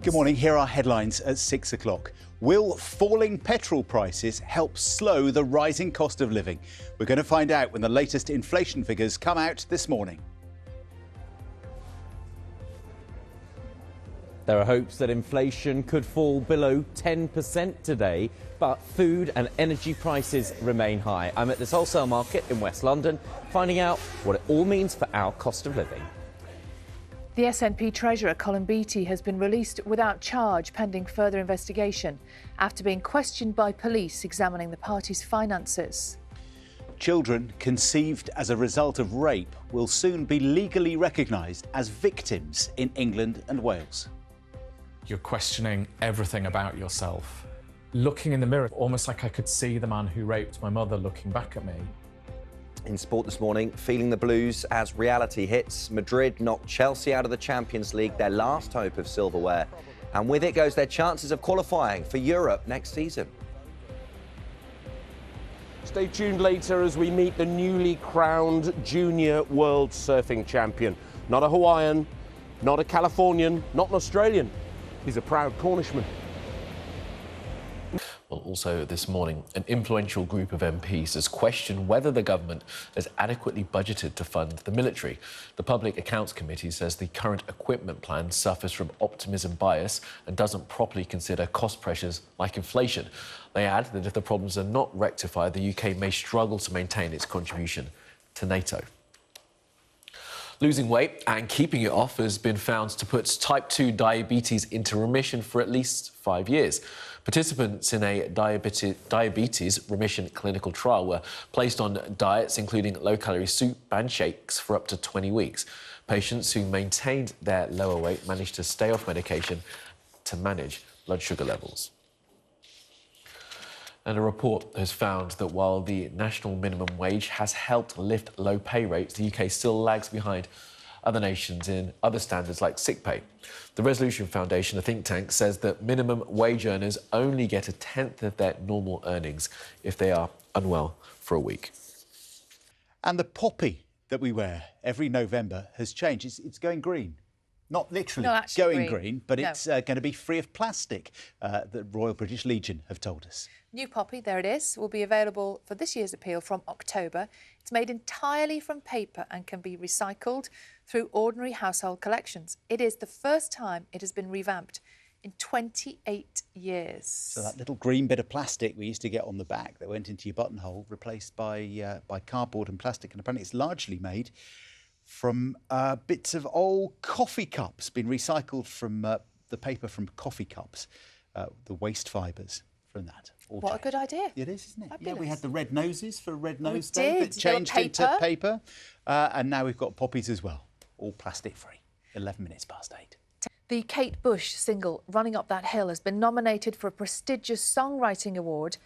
Good morning. Here are headlines at 6 o'clock. Will falling petrol prices help slow the rising cost of living? We're going to find out when the latest inflation figures come out this morning. There are hopes that inflation could fall below 10% today, but food and energy prices remain high. I'm at this wholesale market in West London, finding out what it all means for our cost of living. The SNP Treasurer, Colin Beattie, has been released without charge pending further investigation after being questioned by police examining the party's finances. Children conceived as a result of rape will soon be legally recognised as victims in England and Wales. You're questioning everything about yourself. Looking in the mirror, almost like I could see the man who raped my mother looking back at me. In sport this morning, feeling the blues as reality hits. Madrid knocked Chelsea out of the Champions League, their last hope of silverware. And with it goes their chances of qualifying for Europe next season. Stay tuned later as we meet the newly crowned Junior World Surfing Champion. Not a Hawaiian, not a Californian, not an Australian. He's a proud Cornishman. Well, also this morning, an influential group of MPs has questioned whether the government has adequately budgeted to fund the military. The Public Accounts Committee says the current equipment plan suffers from optimism bias and doesn't properly consider cost pressures like inflation. They add that if the problems are not rectified, the UK may struggle to maintain its contribution to NATO. Losing weight and keeping it off has been found to put type 2 diabetes into remission for at least 5 years. Participants in a diabetes remission clinical trial were placed on diets including low-calorie soup and shakes for up to 20 weeks. Patients who maintained their lower weight managed to stay off medication to manage blood sugar levels. And a report has found that while the national minimum wage has helped lift low pay rates, the UK still lags behind other nations in other standards like sick pay. The Resolution Foundation, a think tank, says that minimum wage earners only get a tenth of their normal earnings if they are unwell for a week. And the poppy that we wear every November has changed. It's going green. Not literally going green, but it's going to be free of plastic, the Royal British Legion have told us. New poppy, there it is, will be available for this year's appeal from October. It's made entirely from paper and can be recycled through ordinary household collections. It is the first time it has been revamped in 28 years. So that little green bit of plastic we used to get on the back that went into your buttonhole, replaced by cardboard and plastic, and apparently it's largely made from bits of old coffee cups, been recycled from the paper from coffee cups, the waste fibres from that. What a good idea. It is, isn't it? Fabulous. Yeah, we had the red noses for Red Nose We Day did. that changed into paper. And now we've got poppies as well, all plastic free. 11 minutes past 8. The Kate Bush single, Running Up That Hill, has been nominated for a prestigious songwriting award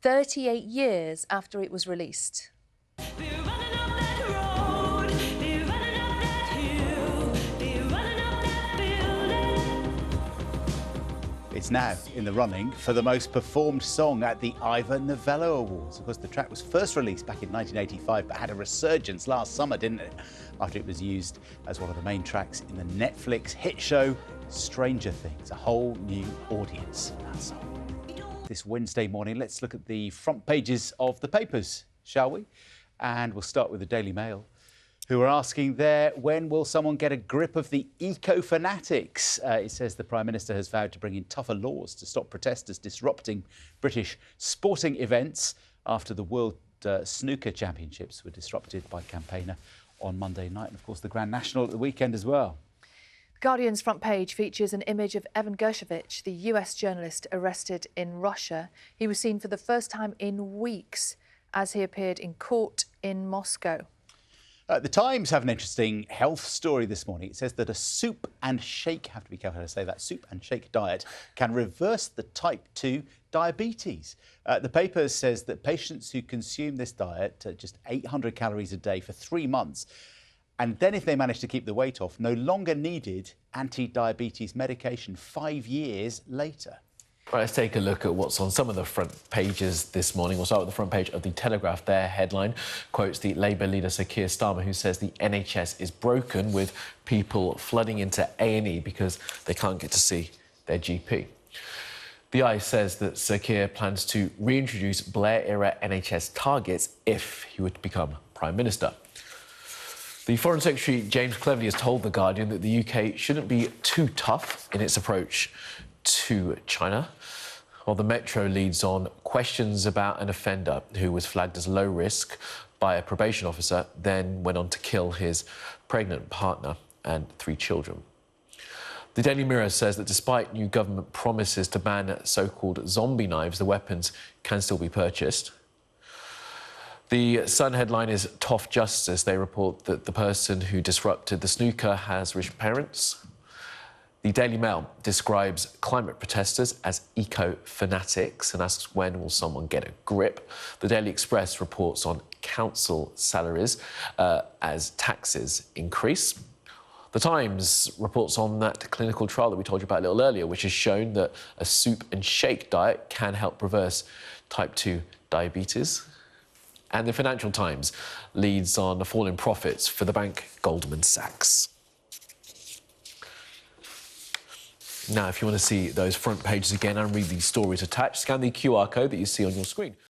38 years after it was released. It's now in the running for the most performed song at the Ivor Novello Awards. Of course, the track was first released back in 1985, but had a resurgence last summer, didn't it? After it was used as one of the main tracks in the Netflix hit show Stranger Things, a whole new audience for that song. This Wednesday morning, let's look at the front pages of the papers, shall we? And we'll start with the Daily Mail, who are asking there, when will someone get a grip of the eco-fanatics? It says the Prime Minister has vowed to bring in tougher laws to stop protesters disrupting British sporting events after the World Snooker Championships were disrupted by campaigner on Monday night. And, of course, the Grand National at the weekend as well. Guardian's front page features an image of Evan Gershkovich, the US journalist arrested in Russia. He was seen for the first time in weeks as he appeared in court in Moscow. The Times have an interesting health story this morning. It says that a soup and shake, have to be careful how to say that, soup and shake diet can reverse the type 2 diabetes. The paper says that patients who consume this diet, just 800 calories a day for 3 months, and then if they manage to keep the weight off, no longer needed anti-diabetes medication 5 years later. Right, let's take a look at what's on some of the front pages this morning. We'll start with the front page of the Telegraph. Their headline quotes the Labour leader Sir Keir Starmer, who says the NHS is broken, with people flooding into A&E because they can't get to see their GP. The Eye says that Sir Keir plans to reintroduce Blair-era NHS targets if he were to become Prime Minister. The Foreign Secretary, James Cleverly, has told The Guardian that the UK shouldn't be too tough in its approach to China, while the Metro leads on questions about an offender who was flagged as low risk by a probation officer, then went on to kill his pregnant partner and 3 children. The Daily Mirror says that despite new government promises to ban so-called zombie knives, the weapons can still be purchased. The Sun headline is Tough Justice. They report that the person who disrupted the snooker has rich parents. The Daily Mail describes climate protesters as eco-fanatics and asks when will someone get a grip. The Daily Express reports on council salaries as taxes increase. The Times reports on that clinical trial that we told you about a little earlier, which has shown that a soup and shake diet can help reverse type 2 diabetes. And the Financial Times leads on a fall in profits for the bank Goldman Sachs. Now, if you want to see those front pages again and read these stories attached, scan the QR code that you see on your screen.